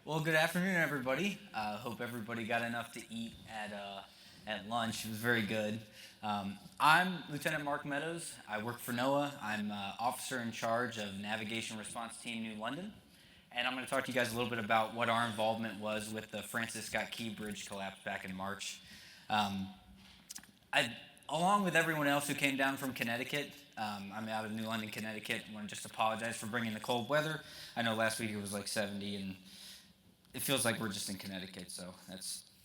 Well, good afternoon, everybody. Hope everybody got enough to eat at lunch. It was very good. I'm Lieutenant Mark Meadows. I work for NOAA. I'm officer in charge of Navigation Response Team New London. And I'm going to talk to you guys a little bit about what our involvement was with the Francis Scott Key Bridge collapse back in March. Um, I, Along with everyone else who came down from Connecticut, I'm out of New London, Connecticut. I want to just apologize for bringing the cold weather. I know last week it was like 70 and it feels like we're just in Connecticut, so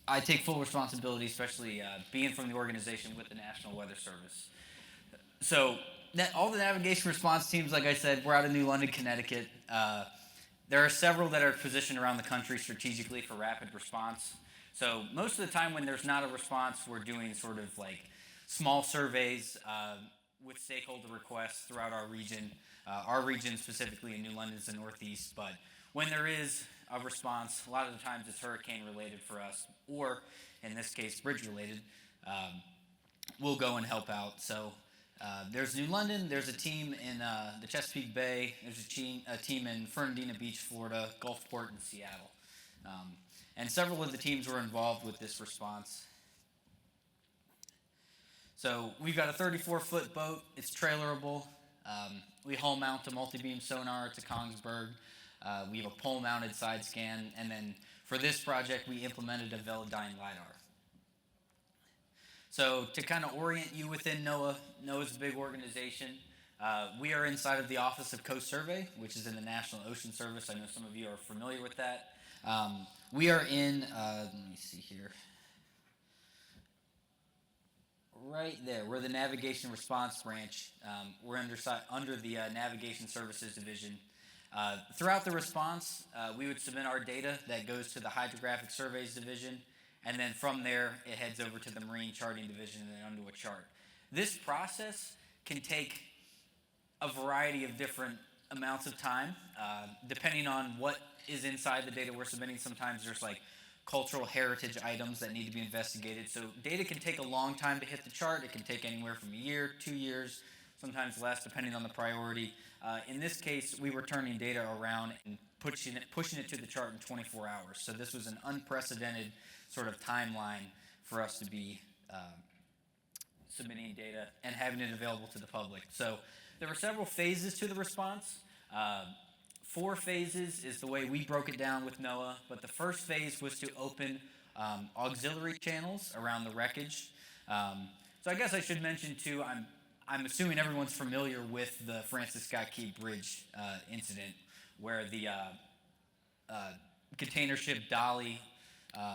I take full responsibility, especially being from the organization with the National Weather Service. So all the navigation response teams, like I said, we're out of New London, Connecticut. There are several that are positioned around the country strategically for rapid response. So most of the time when there's not a response, we're doing sort of like small surveys with stakeholder requests throughout our region specifically in New London is the Northeast, but when there is a response, a lot of the times it's hurricane related for us, or in this case, bridge related. We'll go and help out. So there's New London, there's a team in the Chesapeake Bay, there's a team in Fernandina Beach, Florida, Gulfport, and Seattle. And several of the teams were involved with this response. So we've got a 34-foot boat. It's trailerable. We hull mount a multi-beam sonar to Kongsberg. We have a pole-mounted side scan, and then for this project, we implemented a Velodyne LiDAR. So to kind of orient you within NOAA, NOAA's a big organization. We are inside of the Office of Coast Survey, which is in the National Ocean Service. I know some of you are familiar with that. We are in, let me see here. Right there, we're the Navigation Response Branch. We're under the Navigation Services Division. Throughout the response, we would submit our data that goes to the Hydrographic Surveys Division, and then from there, it heads over to the Marine Charting Division and then onto a chart. This process can take a variety of different amounts of time, depending on what is inside the data we're submitting. Sometimes there's like cultural heritage items that need to be investigated. So data can take a long time to hit the chart. It can take anywhere from a year, 2 years, sometimes less, depending on the priority. In this case, we were turning data around and pushing it to the chart in 24 hours. So this was an unprecedented sort of timeline for us to be submitting data and having it available to the public. So there were several phases to the response. 4 phases is the way we broke it down with NOAA, but the first phase was to open auxiliary channels around the wreckage. So I guess I should mention too, I'm assuming everyone's familiar with the Francis Scott Key Bridge incident where the container ship Dolly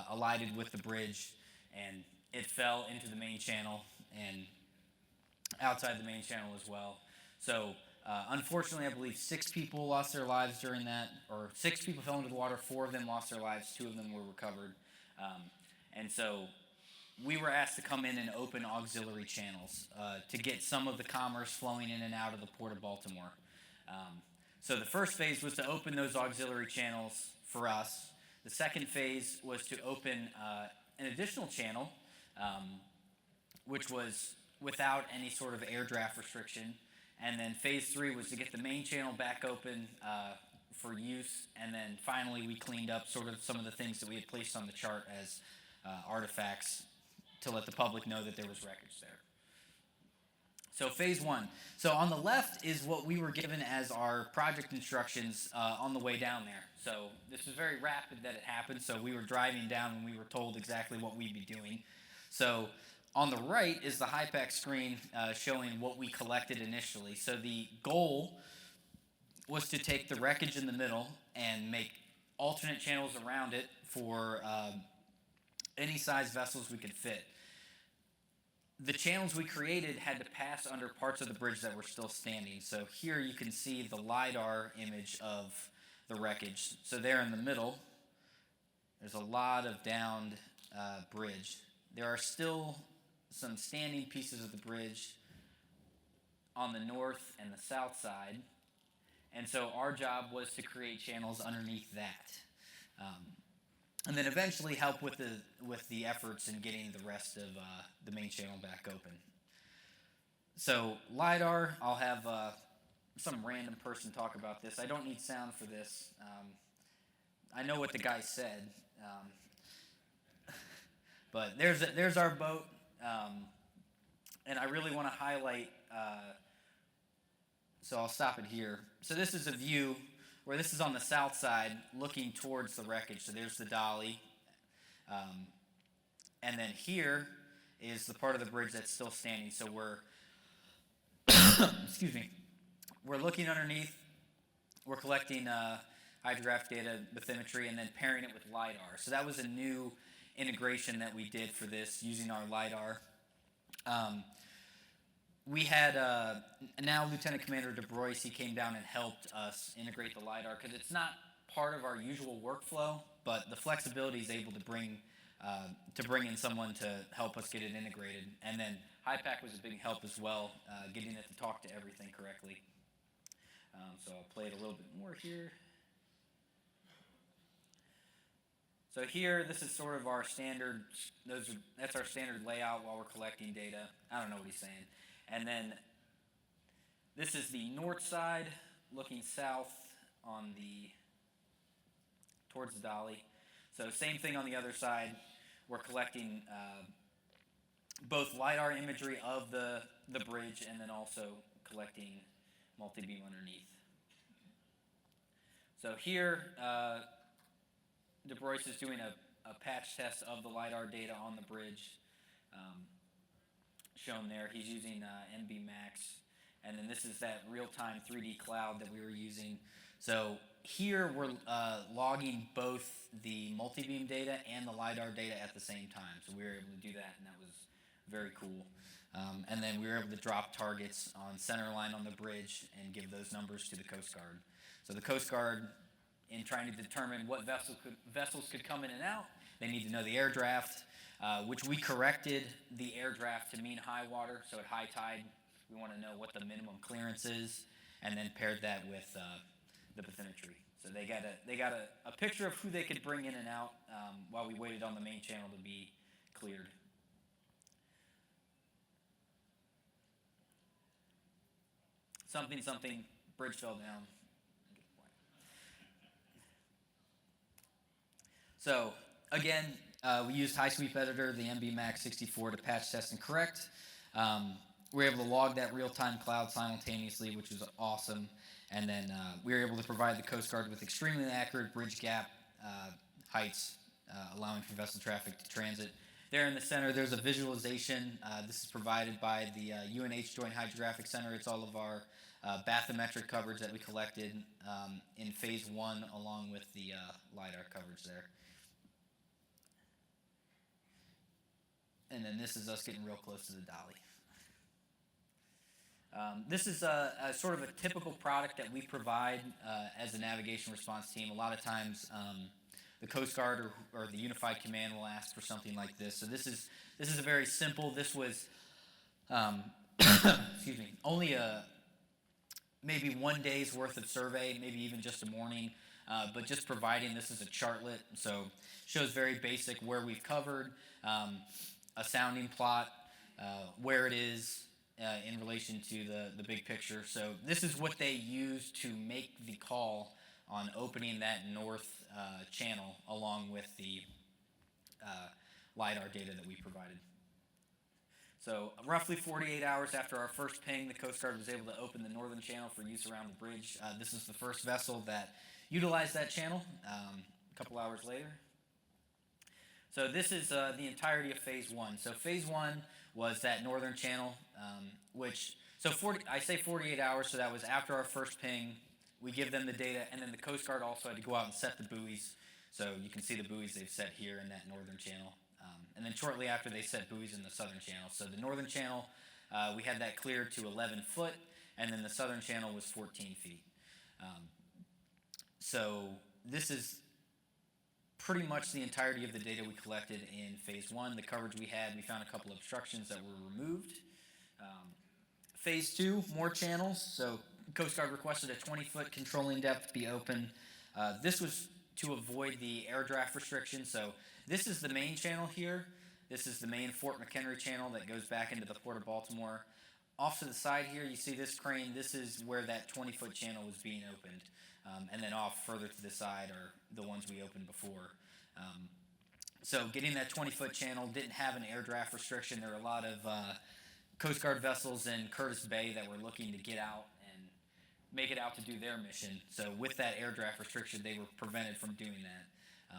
alighted with the bridge and it fell into the main channel and outside the main channel as well. So unfortunately, I believe 6 people lost their lives during that, or 6 people fell into the water, 4 of them lost their lives, 2 of them were recovered. And so we were asked to come in and open auxiliary channels to get some of the commerce flowing in and out of the Port of Baltimore. So the first phase was to open those auxiliary channels for us. The second phase was to open an additional channel, which was without any sort of air draft restriction. And then phase 3 was to get the main channel back open for use. And then finally, we cleaned up sort of some of the things that we had placed on the chart as artifacts to let the public know that there was wreckage there. So phase 1. So on the left is what we were given as our project instructions on the way down there. So this was very rapid that it happened. So we were driving down when we were told exactly what we'd be doing. So on the right is the HIPAC screen showing what we collected initially. So the goal was to take the wreckage in the middle and make alternate channels around it for any size vessels we could fit. The channels we created had to pass under parts of the bridge that were still standing. So here you can see the LiDAR image of the wreckage. So there in the middle, there's a lot of downed bridge. There are still some standing pieces of the bridge on the north and the south side. And so our job was to create channels underneath that. And then eventually help with the efforts in getting the rest of the main channel back open. So LiDAR, I'll have some random person talk about this. I don't need sound for this. I know what the guy said, but there's our boat, and I really want to highlight. So I'll stop it here. So this is a view where this is on the south side, looking towards the wreckage. So there's the dolly, and then here is the part of the bridge that's still standing. So we're excuse me, we're looking underneath. We're collecting hydrographic data, bathymetry, and then pairing it with LiDAR. So that was a new integration that we did for this using our LiDAR. We had now Lieutenant Commander DeBrois, he came down and helped us integrate the LiDAR because it's not part of our usual workflow, but the flexibility is able to bring in someone to help us get it integrated. And then HiPAC was a big help as well, getting it to talk to everything correctly. So I'll play it a little bit more here. So here, this is sort of our standard, that's our standard layout while we're collecting data. I don't know what he's saying. And then this is the north side, looking south towards the dolly. So same thing on the other side. We're collecting both LiDAR imagery of the bridge and then also collecting multi-beam underneath. So here, DeBrois is doing a patch test of the LiDAR data on the bridge. Shown there, he's using NB Max, and then this is that real-time 3D cloud that we were using. So here we're logging both the multi-beam data and the LiDAR data at the same time. So we were able to do that, and that was very cool. And then we were able to drop targets on center line on the bridge and give those numbers to the Coast Guard. So the Coast Guard, in trying to determine what vessels could come in and out, they need to know the air draft, which we corrected the air draft to mean high water. So at high tide, we want to know what the minimum clearance is, and then paired that with the bathymetry. So they got a picture of who they could bring in and out while we waited on the main channel to be cleared. Something, bridge fell down. So again, we used High Sweep Editor, the MB Max 64, to patch test and correct. We were able to log that real-time cloud simultaneously, which was awesome. And then we were able to provide the Coast Guard with extremely accurate bridge gap heights, allowing for vessel traffic to transit. There in the center, there's a visualization. This is provided by the UNH Joint Hydrographic Center. It's all of our bathymetric coverage that we collected in phase 1, along with the LiDAR coverage there. And then this is us getting real close to the dolly. This is a sort of a typical product that we provide as a navigation response team. A lot of times, the Coast Guard or the Unified Command will ask for something like this. So this is a very simple. This was, excuse me, only maybe 1 day's worth of survey, maybe even just a morning. But just providing this as a chartlet, so shows very basic where we've covered, a sounding plot, where it is in relation to the big picture. So this is what they use to make the call on opening that north channel, along with the LiDAR data that we provided. So roughly 48 hours after our first ping, the Coast Guard was able to open the northern channel for use around the bridge. This is the first vessel that utilized that channel a couple hours later. So this is the entirety of phase 1. So phase 1 was that northern channel, I say 48 hours, so that was after our first ping. We give them the data, and then the Coast Guard also had to go out and set the buoys. So you can see the buoys they've set here in that northern channel. And then shortly after, they set buoys in the southern channel. So the northern channel, we had that cleared to 11 foot, and then the southern channel was 14 feet. So this is pretty much the entirety of the data we collected in phase 1. The coverage we had, we found a couple of obstructions that were removed. Phase 2, more channels. So Coast Guard requested a 20-foot controlling depth be open. This was to avoid the air draft restriction. So this is the main channel here. This is the main Fort McHenry channel that goes back into the Port of Baltimore. Off to the side here, you see this crane. This is where that 20-foot channel was being opened. And then off further to the side are the ones we opened before. So getting that 20-foot channel didn't have an air draft restriction. There were a lot of Coast Guard vessels in Curtis Bay that were looking to get out and make it out to do their mission. So with that air draft restriction, they were prevented from doing that.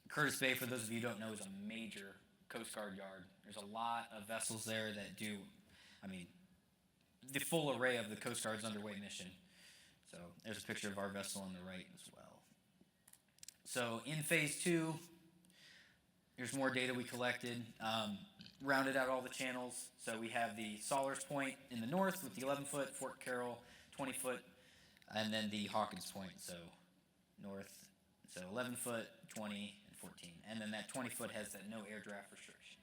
Curtis Bay, for those of you who don't know, is a major Coast Guard yard. There's a lot of vessels there that do, the full array of the Coast Guard's underway mission. So there's a picture of our vessel on the right as well. So in phase 2, here's more data we collected. Rounded out all the channels. So we have the Sawyer's Point in the north with the 11-foot, Fort Carroll 20-foot, and then the Hawkins Point, so north, so 11-foot, 20, and 14. And then that 20-foot has that no air draft restriction.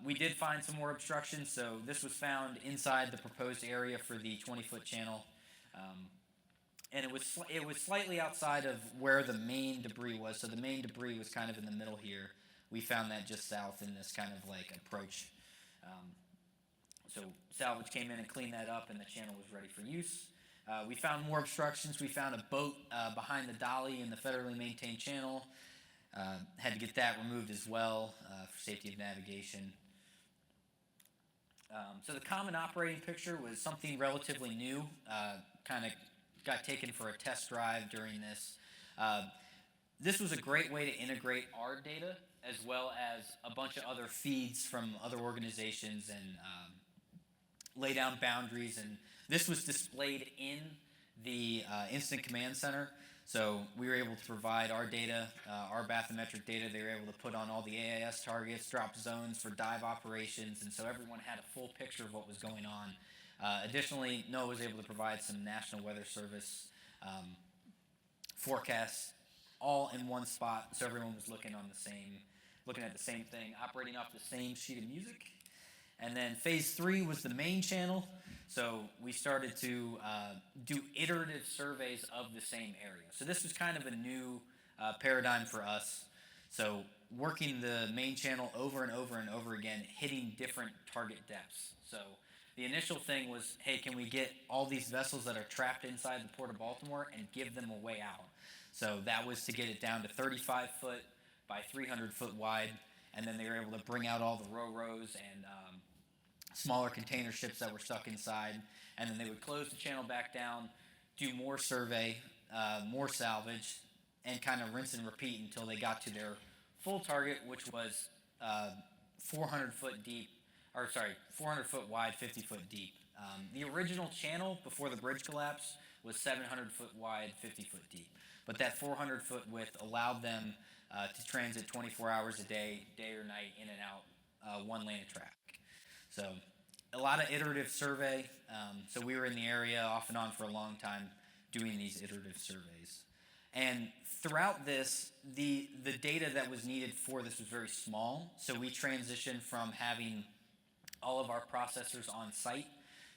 We did find some more obstructions, so this was found inside the proposed area for the 20-foot channel. And it was slightly outside of where the main debris was, so the main debris was kind of in the middle here. We found that just south in this kind of like approach. So salvage came in and cleaned that up, and the channel was ready for use. We found more obstructions. We found a boat behind the dolly in the federally maintained channel. Had to get that removed as well for safety of navigation. So the common operating picture was something relatively new, kind of got taken for a test drive during this. This was a great way to integrate our data as well as a bunch of other feeds from other organizations and lay down boundaries. And this was displayed in the Incident Command Center. So we were able to provide our data, our bathymetric data. They were able to put on all the AIS targets, drop zones for dive operations, and so everyone had a full picture of what was going on. Additionally, NOAA was able to provide some National Weather Service forecasts all in one spot, so everyone was looking at the same thing, operating off the same sheet of music. And then phase 3 was the main channel. So we started to do iterative surveys of the same area. So this was kind of a new paradigm for us. So working the main channel over and over and over again, hitting different target depths. So the initial thing was, hey, can we get all these vessels that are trapped inside the Port of Baltimore and give them a way out? So that was to get it down to 35 foot by 300 foot wide. And then they were able to bring out all the ro-ros and smaller container ships that were stuck inside, and then they would close the channel back down, do more survey, more salvage, and kind of rinse and repeat until they got to their full target, which was 400 foot deep, 400 foot wide, 50 foot deep. The original channel before the bridge collapse was 700 foot wide, 50 foot deep, but that 400 foot width allowed them to transit 24 hours a day, day or night, in and out, one lane of traffic. So a lot of iterative survey. So we were in the area off and on for a long time doing these iterative surveys. And throughout this, the data that was needed for this was very small. So we transitioned from having all of our processors on site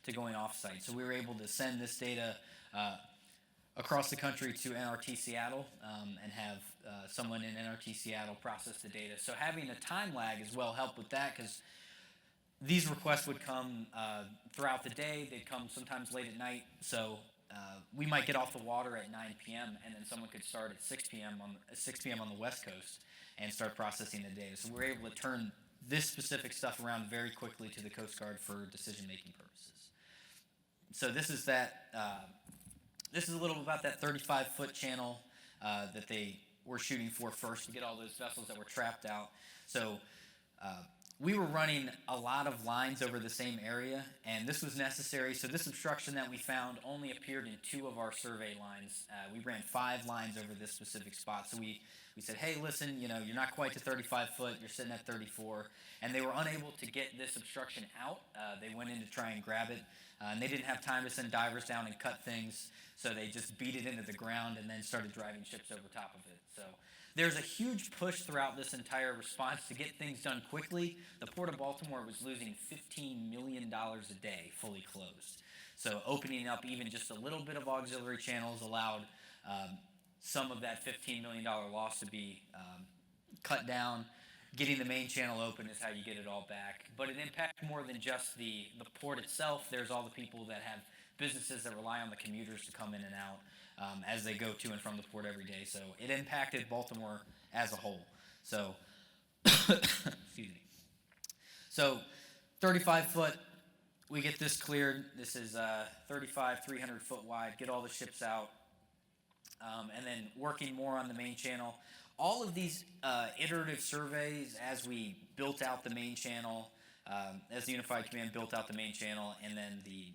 to going off site. So we were able to send this data across the country to NRT Seattle and have someone in NRT Seattle process the data. So having a time lag as well helped with that, because these requests would come throughout the day. They'd come sometimes late at night. So we might get off the water at 9 p.m. and then someone could start at 6 p.m. on the West Coast and start processing the data. So we're able to turn this specific stuff around very quickly to the Coast Guard for decision-making purposes. So this is that. This is a little about that 35-foot channel that they were shooting for first to get all those vessels that were trapped out. So we were running a lot of lines over the same area, and this was necessary. So this obstruction that we found only appeared in 2 of our survey lines. We ran 5 lines over this specific spot. So we said, hey, listen, you're not quite to 35 foot, you're sitting at 34. And they were unable to get this obstruction out. They went in to try and grab it, and they didn't have time to send divers down and cut things. So they just beat it into the ground and then started driving ships over top of it. So there's a huge push throughout this entire response to get things done quickly. The Port of Baltimore was losing $15 million a day fully closed. So opening up even just a little bit of auxiliary channels allowed some of that $15 million loss to be cut down. getting the main channel open is how you get it all back. But it impacted more than just the port itself. There's all the people that have businesses that rely on the commuters to come in and out as they go to and from the port every day. So it impacted Baltimore as a whole. So, excuse me. So 35 foot, we get this cleared. This is 35, 300 foot wide. Get all the ships out. And then working more on the main channel. All of these iterative surveys as we built out the main channel, as the Unified Command built out the main channel, and then the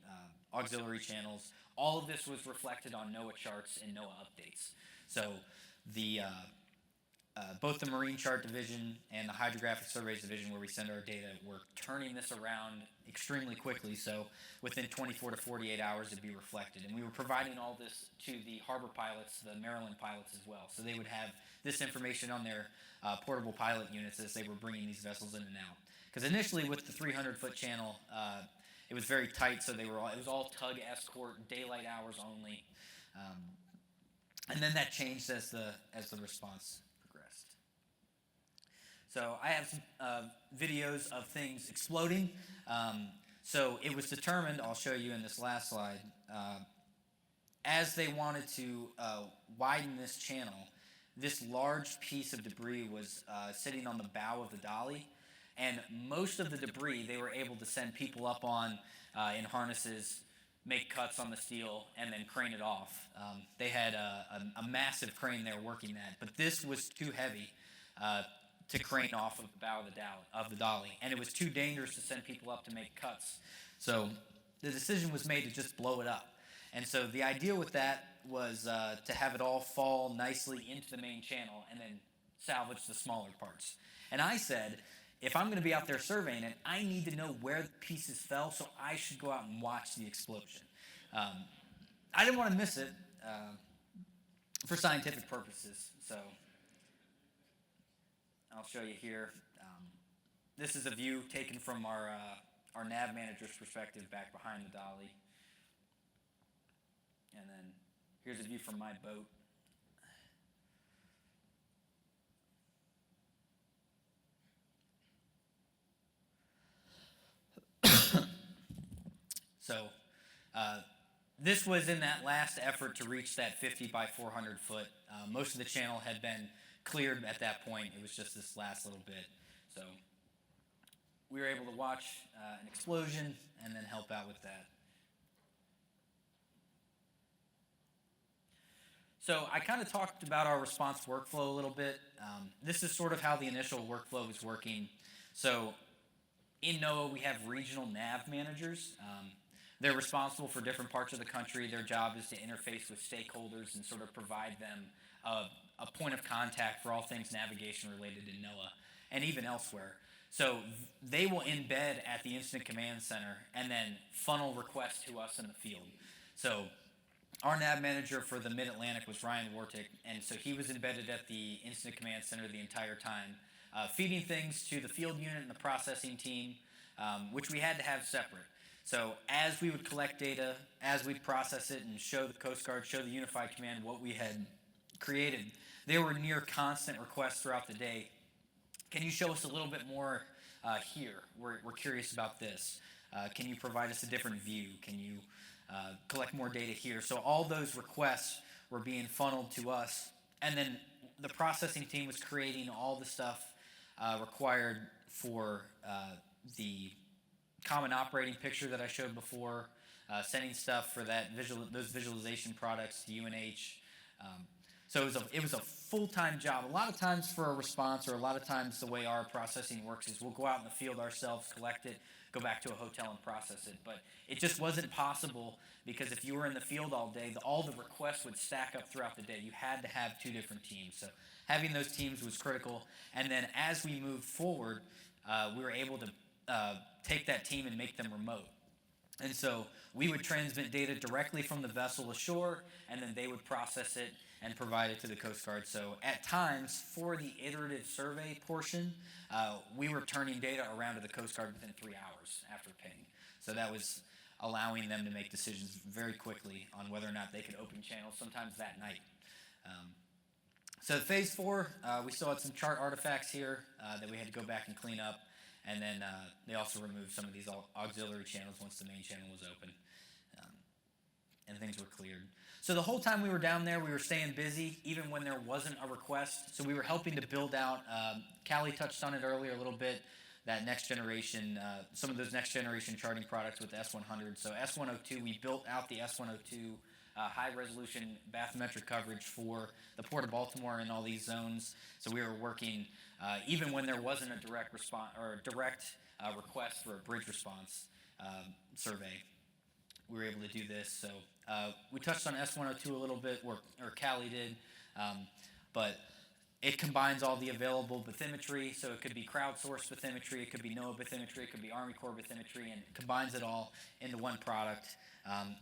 auxiliary channels, all of this was reflected on NOAA charts and NOAA updates. So the both the Marine Chart Division and the Hydrographic Surveys Division, where we send our data, were turning this around extremely quickly. So within 24 to 48 hours, it'd be reflected. And we were providing all this to the harbor pilots, the Maryland pilots as well. So they would have this information on their portable pilot units as they were bringing these vessels in and out. Because initially with the 300-foot channel, it was very tight, so it was all tug escort, daylight hours only. And then that changed as the response progressed. So I have some videos of things exploding. So it was determined, I'll show you in this last slide, as they wanted to widen this channel, this large piece of debris was sitting on the bow of the dolly. And most of the debris they were able to send people up on in harnesses, make cuts on the steel, and then crane it off. They had a massive crane they were working at, but this was too heavy to crane off of the bow of the dolly, and it was too dangerous to send people up to make cuts. So the decision was made to just blow it up. And so the idea with that was to have it all fall nicely into the main channel and then salvage the smaller parts. And I said, if I'm going to be out there surveying it, I need to know where the pieces fell, so I should go out and watch the explosion. I didn't want to miss it for scientific purposes, so I'll show you here. This is a view taken from our nav manager's perspective back behind the dolly. And then here's a view from my boat. So this was in that last effort to reach that 50 by 400 foot. Most of the channel had been cleared at that point. It was just this last little bit. So we were able to watch an explosion and then help out with that. So I kind of talked about our response workflow a little bit. This is sort of how the initial workflow was working. So in NOAA, we have regional nav managers. They're responsible for different parts of the country. Their job is to interface with stakeholders and sort of provide them a point of contact for all things navigation related in NOAA and even elsewhere. So they will embed at the Incident Command Center and then funnel requests to us in the field. So our nav manager for the Mid-Atlantic was Ryan Wartick, and so he was embedded at the Incident Command Center the entire time, feeding things to the field unit and the processing team, which we had to have separate. So as we would collect data, as we'd process it and show the Coast Guard, show the Unified Command what we had created, there were near constant requests throughout the day. Can you show us a little bit more here? We're curious about this. Can you provide us a different view? Can you collect more data here? So all those requests were being funneled to us, and then the processing team was creating all the stuff required for the common operating picture that I showed before, sending stuff for those visualization products to UNH. So it was a full-time job. A lot of times for a response, or a lot of times the way our processing works is we'll go out in the field ourselves, collect it, go back to a hotel and process it. But it just wasn't possible because if you were in the field all day, all the requests would stack up throughout the day. You had to have two different teams. So having those teams was critical. And then as we moved forward, we were able to take that team and make them remote. And so we would transmit data directly from the vessel ashore, and then they would process it and provide it to the Coast Guard. So at times, for the iterative survey portion, we were turning data around to the Coast Guard within 3 hours after ping. So that was allowing them to make decisions very quickly on whether or not they could open channels, sometimes that night. So phase 4, we still had some chart artifacts here that we had to go back and clean up, and then they also removed some of these auxiliary channels once the main channel was open, um, and things were cleared. So the whole time we were down there, we were staying busy, even when there wasn't a request. So we were helping to build out. Callie touched on it earlier a little bit. That next generation, some of those next generation charting products with the S100. So S102, we built out the S102 high resolution bathymetric coverage for the Port of Baltimore and all these zones. So we were working even when there wasn't a direct response or a direct request for a bridge response survey. We were able to do this. So we touched on S102 a little bit, or Callie did, but it combines all the available bathymetry. So it could be crowdsourced bathymetry, it could be NOAA bathymetry, it could be Army Corps bathymetry, and it combines it all into one product.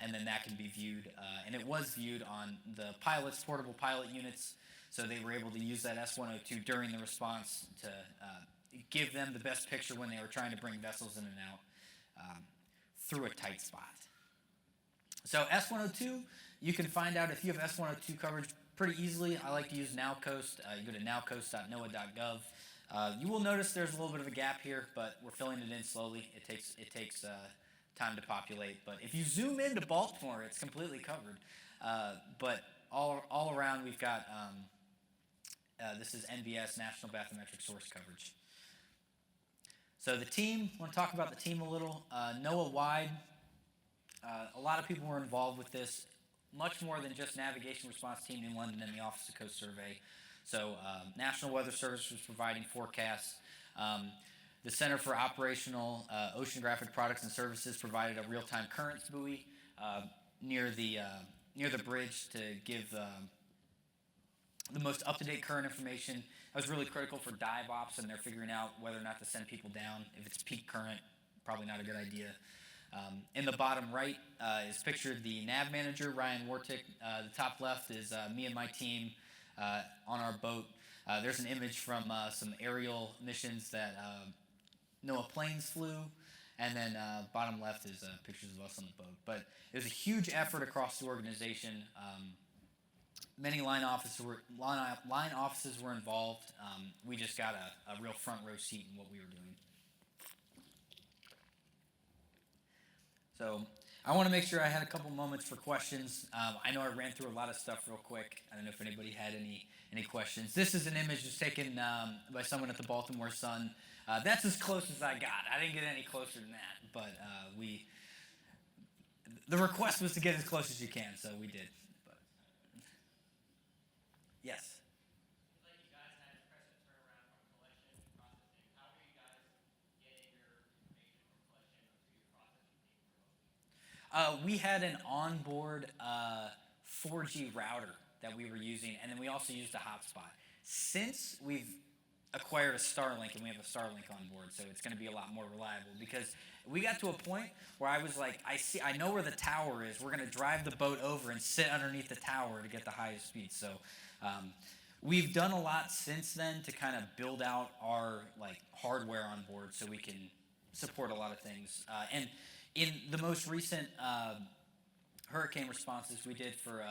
And then that can be viewed, and it was viewed on the pilots, portable pilot units, so they were able to use that S102 during the response to give them the best picture when they were trying to bring vessels in and out through a tight spot. So S102, you can find out if you have S102 coverage pretty easily. I like to use NowCoast. You go to nowcoast.noaa.gov. You will notice there's a little bit of a gap here, but we're filling it in slowly. It takes time to populate. But if you zoom into Baltimore, it's completely covered. But all around, we've got this is NBS, National Bathymetric Source Coverage. So the team, I want to talk about the team a little. NOAA-wide, a lot of people were involved with this, much more than just navigation response team in London and the Office of Coast Survey. So National Weather Service was providing forecasts. The Center for Operational Oceanographic Products and Services provided a real-time currents buoy near the bridge to give the most up-to-date current information. That was really critical for dive ops, and they're figuring out whether or not to send people down. If it's peak current, probably not a good idea. In the bottom right is pictured the nav manager, Ryan Wartick. The top left is me and my team on our boat. There's an image from some aerial missions that NOAA planes flew, and then bottom left is pictures of us on the boat. But it was a huge effort across the organization. Many line officers were involved. We just got a real front row seat in what we were doing. So I want to make sure I had a couple moments for questions. I know I ran through a lot of stuff real quick. I don't know if anybody had any questions. This is an image that's taken by someone at the Baltimore Sun. That's as close as I got. I didn't get any closer than that, but the request was to get as close as you can, so we did. But, yes. We had an onboard 4G router that we were using, and then we also used a hotspot. Since we've acquired a Starlink, and we have a Starlink on board, so it's going to be a lot more reliable, because we got to a point where I was like, I know where the tower is. We're going to drive the boat over and sit underneath the tower to get the highest speed. So we've done a lot since then to kind of build out our hardware on board so we can support a lot of things. And in the most recent hurricane responses we did for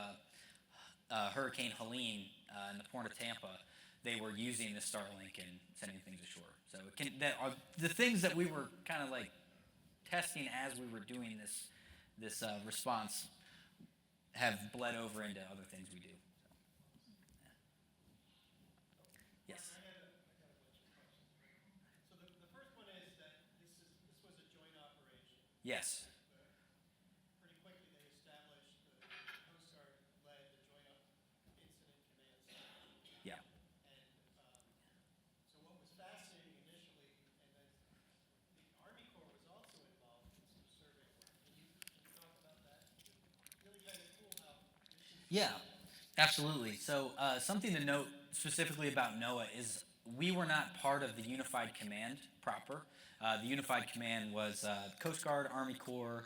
Hurricane Helene in the port of Tampa, they were using the Starlink and sending things ashore. So the things that we were kind of testing as we were doing this response have bled over into other things we do. So, yeah. Yes. I got a bunch of questions. So the first one is that this was a joint operation. Yes. Yeah, absolutely. So something to note specifically about NOAA is we were not part of the Unified Command proper. The Unified Command was Coast Guard, Army Corps,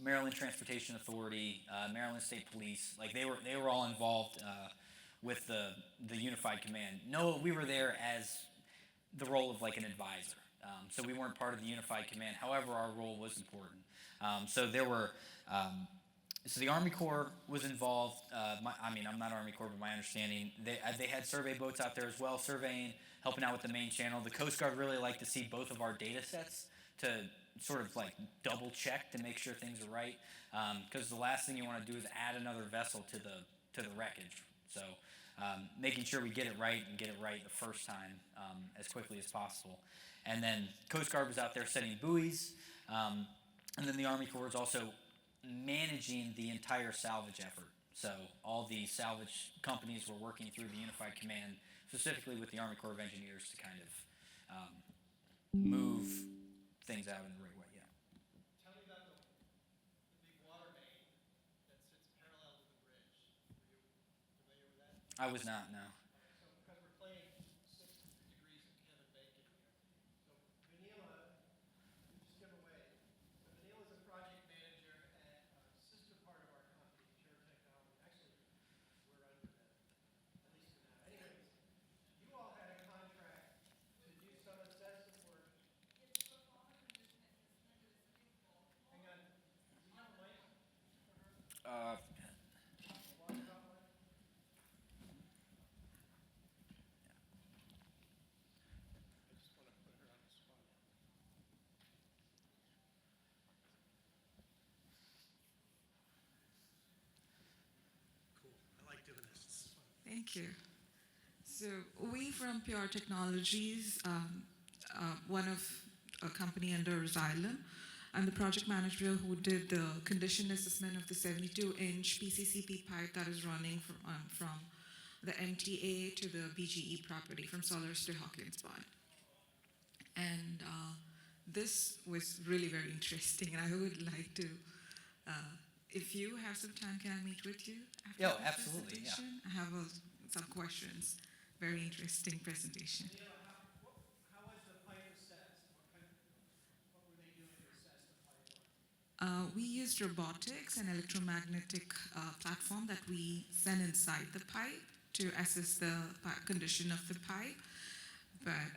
Maryland Transportation Authority, Maryland State Police. They were all involved with the Unified Command. NOAA, we were there as the role of an advisor. So we weren't part of the Unified Command. However, our role was important. So there were So the Army Corps was involved. I'm not Army Corps, but my understanding they had survey boats out there as well, surveying, helping out with the main channel. The Coast Guard really liked to see both of our data sets to sort of like double check to make sure things are right. Because the last thing you want to do is add another vessel to the wreckage. So making sure we get it right and get it right the first time as quickly as possible. And then Coast Guard was out there setting buoys, and then the Army Corps is also managing the entire salvage effort. So all the salvage companies were working through the Unified Command, specifically with the Army Corps of Engineers to kind of move things out in the right way. Yeah. Tell me about the big water main that sits parallel to the bridge. Were you familiar with that? I was not, no. So, because we're playing 6 degrees of Kevin Bacon here. So, Vanilla, just give away. So, Vanilla is a project manager at a sister part of our company, Pure Technology. Actually, we're under them, at least for now. Anyways, you all had a contract to do some assessment work. Hang on. Do you have a mic for her? Uh, Water bottle? I just want to put her on the spot. Cool. I like doing this. This is fun. Thank you. So we from Pure Technologies, one of a company under Xylem. I'm the project manager who did the condition assessment of the 72-inch PCCP pipe that is running from the MTA to the BGE property, from Solars to Hawkins Pond. And this was really very interesting, and I would like to, if you have some time, can I meet with you after Yeah, the absolutely, yeah. presentation? I have some questions. Very interesting presentation. Neil, how was the pipe assessed? What were they doing to assess the pipeline? We used robotics and electromagnetic platform that we send inside the pipe to assess the condition of the pipe. But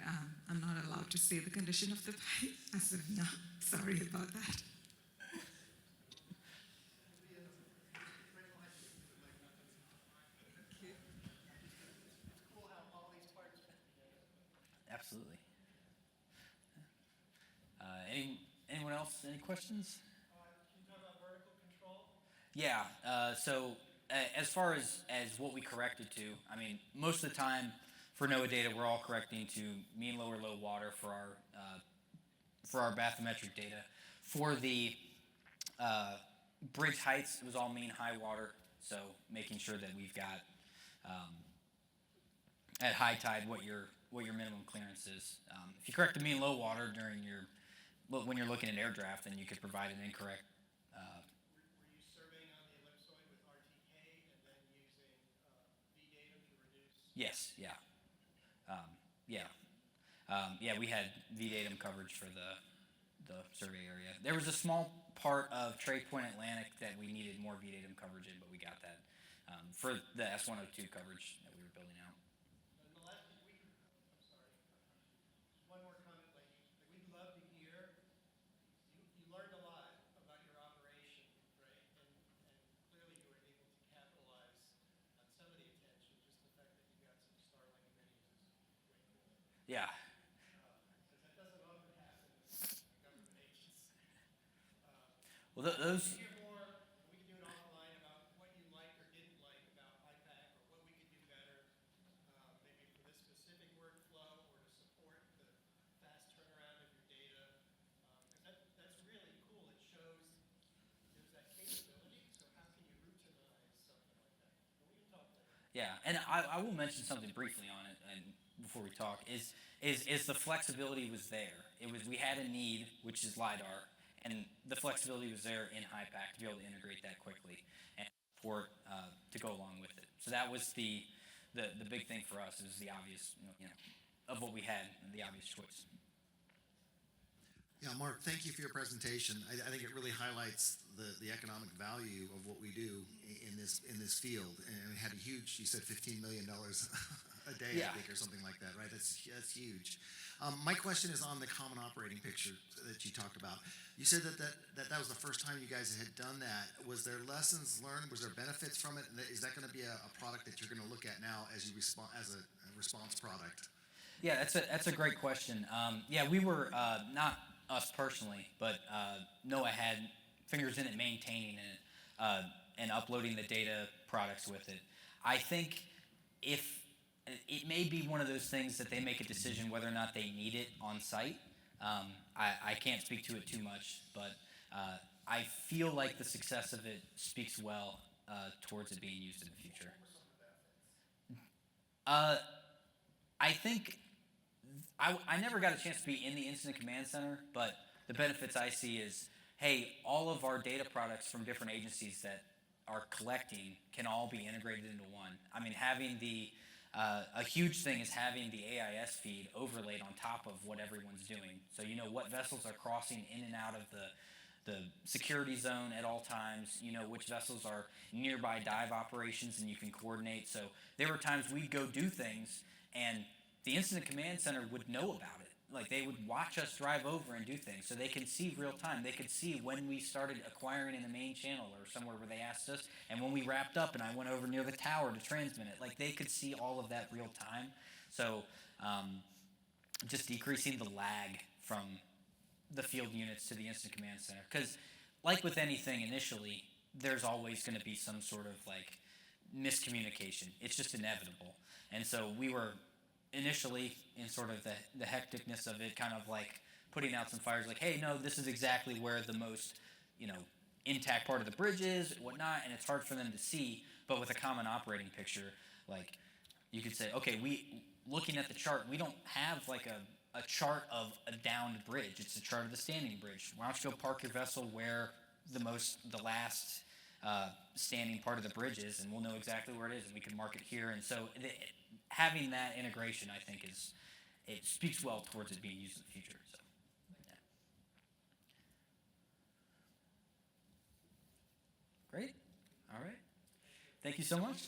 I'm not allowed to say the condition of the pipe. I said, no, sorry about that. It's cool how all these parts fit together. Absolutely. Anyone else? Any questions? Can you talk about vertical control? Yeah. As far as what we corrected to, I mean, most of the time for NOAA data, we're all correcting to mean low or low water for our bathymetric data. For the bridge heights, it was all mean high water. So making sure that we've got at high tide what your minimum clearance is. If you correct the mean low water when you're looking at air draft, then you could provide an incorrect. Were you surveying on the ellipsoid with RTK and then using VData to reduce? Yes. Yeah. We had VDatum coverage for the survey area. There was a small part of Trade Point Atlantic that we needed more VDatum coverage in, but we got that for the S102 coverage that we were building out. In the last week, I'm sorry, just one more comment. We'd love to hear. You learned a lot about your operation, right? And clearly you were able to capitalize on some of the attention. Just the fact that you got some Starlink minis is way cool. Yeah. Because that doesn't often happen in a government agency. Well, those. Hear more. We can do an offline about what you liked or didn't like about IPAC, or what we could do better, maybe for this specific workflow, or to support the fast turnaround of your data. Because that's really cool. It shows there's that capability. So how can you routinize something like that? And we can talk later. Yeah, and I will mention something briefly on it, and before we talk, is the flexibility was there. We had a need, which is LiDAR, and the flexibility was there in HiPAC to be able to integrate that quickly and support to go along with it. So that was the big thing for us. Is the obvious, of what we had, the obvious choice. Yeah, Mark, thank you for your presentation. I think it really highlights the economic value of what we do in this field. And it had a huge, you said $15 million a day, Yeah. I think, or something like that, right? That's huge. My question is on the common operating picture that you talked about. You said that was the first time you guys had done that. Was there lessons learned? Was there benefits from it? And is that going to be a product that you're going to look at now as you respond as a response product? Yeah, that's a great question. Yeah, we were not us personally, but NOAA had fingers in it, maintaining it, and uploading the data products with it. I think if it may be one of those things that they make a decision whether or not they need it on site. I can't speak to it too much, but I feel like the success of it speaks well towards it being used in the future. I think I never got a chance to be in the incident command center, but the benefits I see is, hey, all of our data products from different agencies that are collecting can all be integrated into one. I mean, having a huge thing is having the AIS feed overlaid on top of what everyone's doing. So you know what vessels are crossing in and out of the security zone at all times. You know which vessels are nearby dive operations, and you can coordinate. So there were times we'd go do things, and the incident command center would know about it. Like, they would watch us drive over and do things, so they can see real time. They could see when we started acquiring in the main channel or somewhere where they asked us, and when we wrapped up and I went over near the tower to transmit it. Like, they could see all of that real time. So just decreasing the lag from the field units to the incident command center. Because like with anything initially, there's always going to be some sort of like miscommunication. It's just inevitable. And so we were initially, in sort of the hecticness of it, kind of like putting out some fires, like, hey, no, this is exactly where the most, intact part of the bridge is, whatnot, and it's hard for them to see. But with a common operating picture, like, you could say, okay, looking at the chart, we don't have like a chart of a downed bridge. It's a chart of the standing bridge. Why don't you go park your vessel where the last standing part of the bridge is, and we'll know exactly where it is, and we can mark it here. And so having that integration, I think, it speaks well towards it being used in the future. So, yeah. Great. All right. Thank you so much.